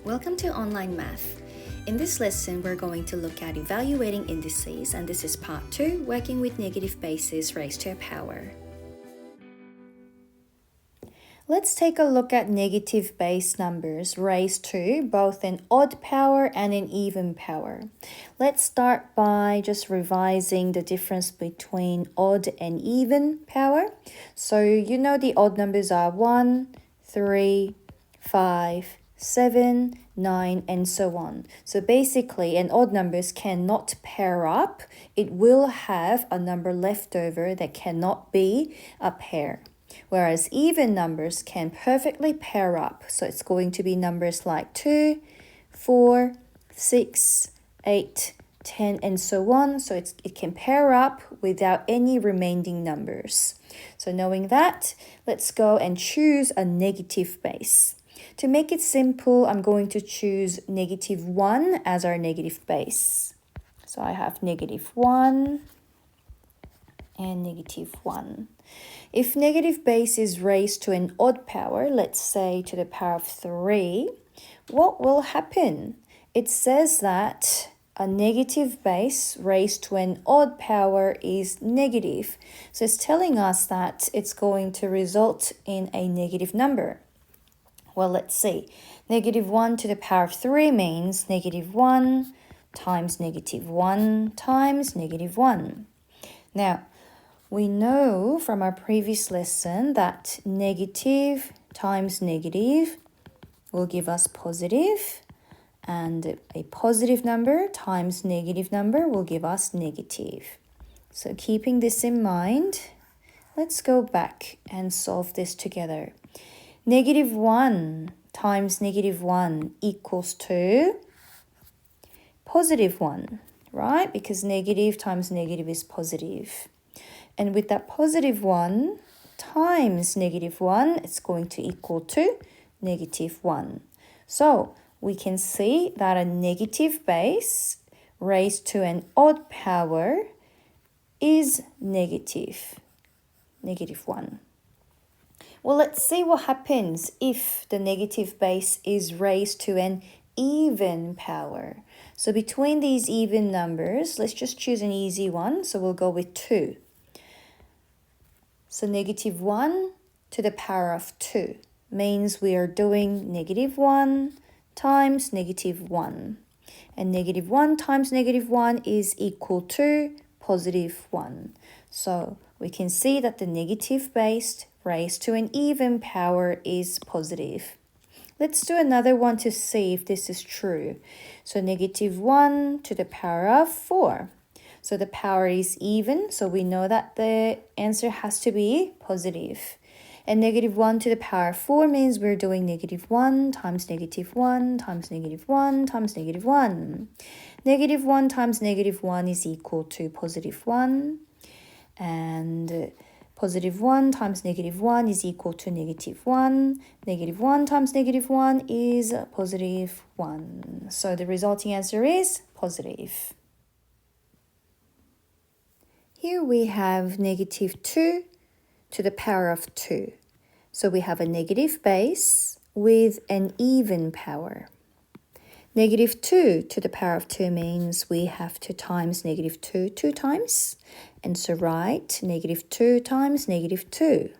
Welcome to Online Math. In this lesson, we're going to look at evaluating indices, and this is part 2, working with negative bases raised to a power. Let's take a look at negative base numbers raised to both an odd power and an even power. Let's start by just revising the difference between odd and even power. So you know the odd numbers are 1, 3, 5, 7, 9, and so on. So basically, an odd numbers cannot pair up. It will have a number left over that cannot be a pair. Whereas even numbers can perfectly pair up. So it's going to be numbers like 2, 4, 6, 8, 10, and so on. So it can pair up without any remaining numbers. So knowing that, let's go and choose a negative base. To make it simple, I'm going to choose negative 1 as our negative base. So I have negative 1 and negative 1. If negative base is raised to an odd power, let's say to the power of 3, what will happen? It says that a negative base raised to an odd power is negative. So it's telling us that it's going to result in a negative number. Well, let's see. Negative 1 to the power of 3 means negative 1 times negative 1 times negative 1. Now, we know from our previous lesson that negative times negative will give us positive, and a positive number times negative number will give us negative. So keeping this in mind, let's go back and solve this together. Negative 1 times negative 1 equals to positive 1, right? Because negative times negative is positive. And with that positive 1 times negative 1, it's going to equal to negative 1. So we can see that a negative base raised to an odd power is negative 1. Well, let's see what happens if the negative base is raised to an even power. So between these even numbers, let's just choose an easy one. So we'll go with 2. So negative 1 to the power of 2 means we are doing negative 1 times negative 1. And negative 1 times negative 1 is equal to positive 1. So we can see that the negative base raised to an even power is positive. Let's do another one to see if this is true. So negative 1 to the power of 4. So the power is even, so we know that the answer has to be positive. And negative 1 to the power of 4 means we're doing negative 1 times negative 1 times negative 1 times negative 1. Negative 1 times negative 1 is equal to positive 1. And positive 1 times negative 1 is equal to negative 1. Negative 1 times negative 1 is positive 1. So the resulting answer is positive. Here we have negative 2 to the power of 2. So we have a negative base with an even power. Negative 2 to the power of 2 means we have to times negative 2 2 times. And so write negative 2 times negative 2.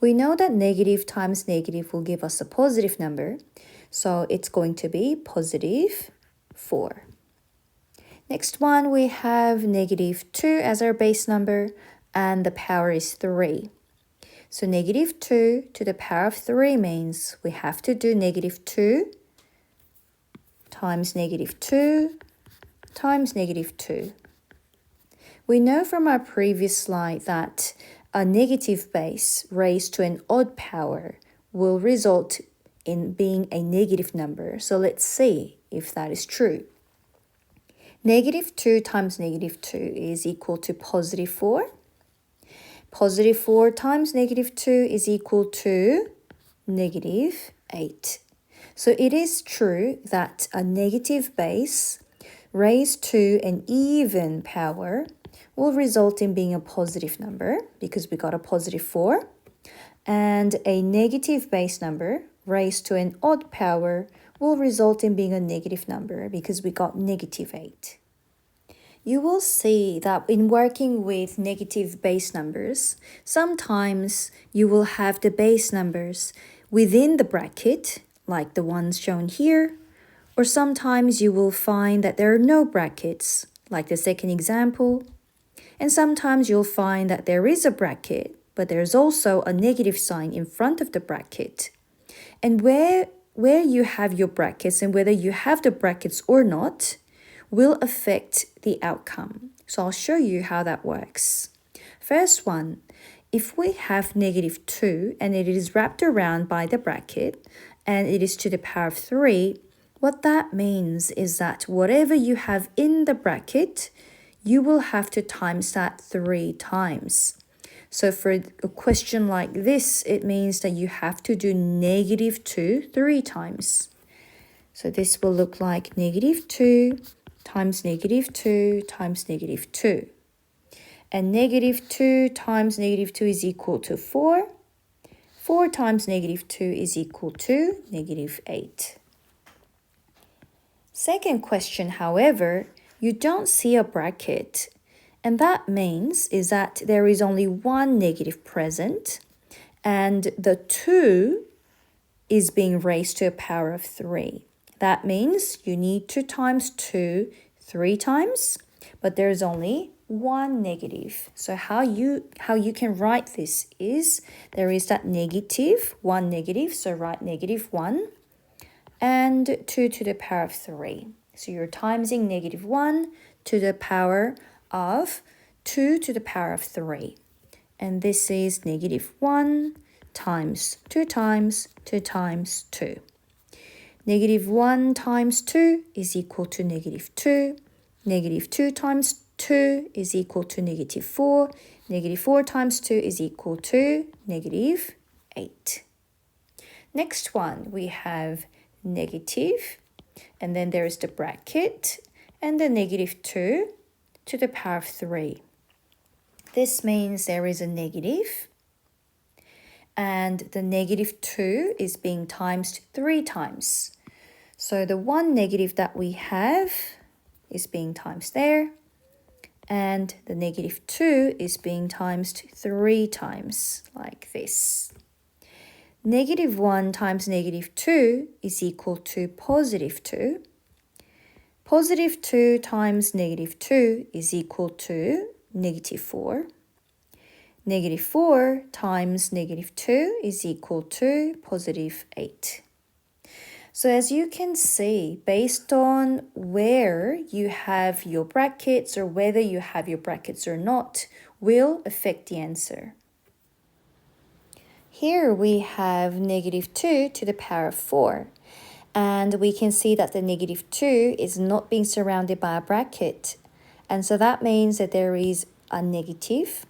We know that negative times negative will give us a positive number. So it's going to be positive 4. Next one, we have negative 2 as our base number, and the power is 3. So negative 2 to the power of 3 means we have to do negative 2 times negative 2 times negative 2. We know from our previous slide that a negative base raised to an odd power will result in being a negative number. So let's see if that is true. Negative 2 times negative 2 is equal to positive 4. Positive 4 times negative 2 is equal to negative 8. So it is true that a negative base raised to an even power will result in being a positive number because we got a positive 4. And a negative base number raised to an odd power will result in being a negative number because we got -8. You will see that in working with negative base numbers, sometimes you will have the base numbers within the bracket, like the ones shown here, or sometimes you will find that there are no brackets, like the second example, and sometimes you'll find that there is a bracket, but there's also a negative sign in front of the bracket. And where you have your brackets and whether you have the brackets or not will affect the outcome. So I'll show you how that works. First one, if we have -2 and it is wrapped around by the bracket and it is to the power of 3, what that means is that whatever you have in the bracket, you will have to times that 3 times. So for a question like this, it means that you have to do -2 3 times. So this will look like -2 times -2 times -2. And -2 times -2 is equal to 4. 4 times -2 is equal to -8. Second question, however, you don't see a bracket. And that means is that there is only one negative present and the 2 is being raised to a power of 3. That means you need to times 2 3 times, but there's only one negative. So how you can write this is there is that one negative, so write -1 and 2 to the power of 3. So you're timesing -1 to the power of 2 to the power of 3. And this is -1 times 2 times 2 times 2. -1 times 2 is equal to -2. -2 times 2 is equal to -4. -4 times 2 is equal to -8. Next one, we have negative, and then there is the bracket, and the -2 to the power of 3. This means there is a negative, and the -2 is being times 3 times. So the one negative that we have is being times there, and the -2 is being times 3 times, like this. -1 times -2 is equal to +2. +2 times -2 is equal to -4. -4 times -2 is equal to +8. So as you can see, based on where you have your brackets or whether you have your brackets or not, will affect the answer. Here we have -2 to the power of 4. And we can see that the -2 is not being surrounded by a bracket. And so that means that there is a negative,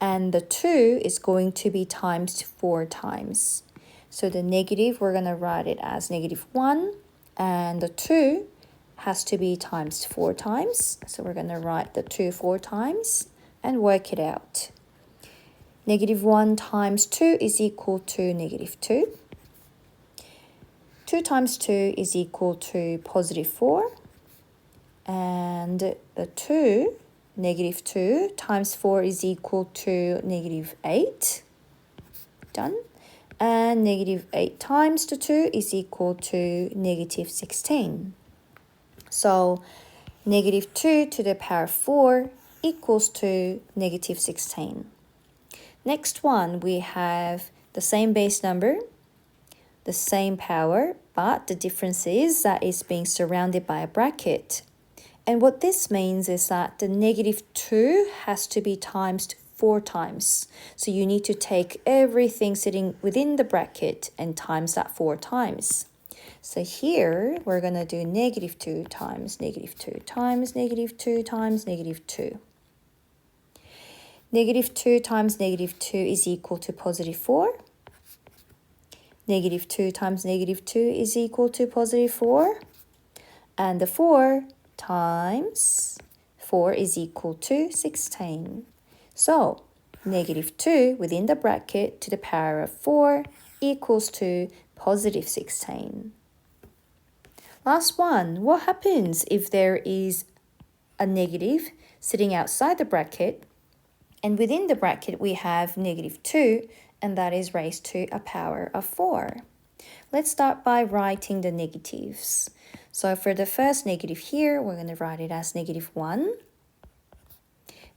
and the 2 is going to be times 4 times. So the negative, we're going to write it as -1, and the 2 has to be times 4 times. So we're going to write the 2 4 times and work it out. -1 times 2 is equal to -2. 2 times 2 is equal to +4. And the 2, -2 times 4 is equal to -8. Done. And -8 times the 2 is equal to -16. So -2 to the power of 4 equals to -16. Next one, we have the same base number, the same power, but the difference is that it's being surrounded by a bracket. And what this means is that the -2 has to be times 4 times. So you need to take everything sitting within the bracket and times that 4 times. So here we're going to do -2 times -2 times -2 times -2. -2 times -2 is equal to +4. -2 times -2 is equal to +4. And the 4 times 4 is equal to 16. So -2 within the bracket to the power of 4 equals to positive 16. Last one, what happens if there is a negative sitting outside the bracket, and within the bracket we have negative 2, and that is raised to a power of 4. Let's start by writing the negatives. So for the first negative here, we're going to write it as negative 1.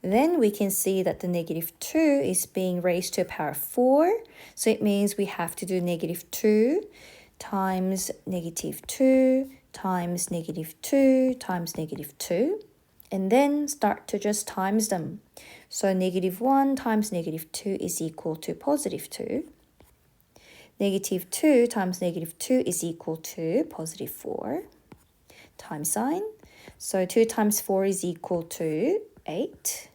Then we can see that the negative 2 is being raised to a power of 4. So it means we have to do negative 2 times negative 2 times negative 2 times negative 2. And then start to just times them. So negative 1 times negative 2 is equal to positive 2. Negative 2 times negative 2 is equal to positive 4. Times sign. So 2 times 4 is equal to 8.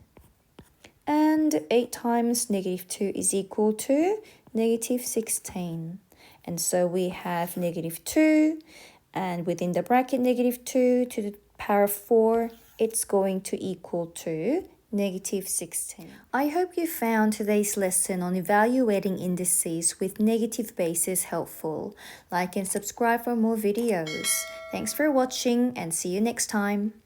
And 8 times negative 2 is equal to negative 16. And so we have negative 2, and within the bracket negative 2 to the power of 4, it's going to equal to negative 16. I hope you found today's lesson on evaluating indices with negative bases helpful. Like and subscribe for more videos. Thanks for watching and see you next time.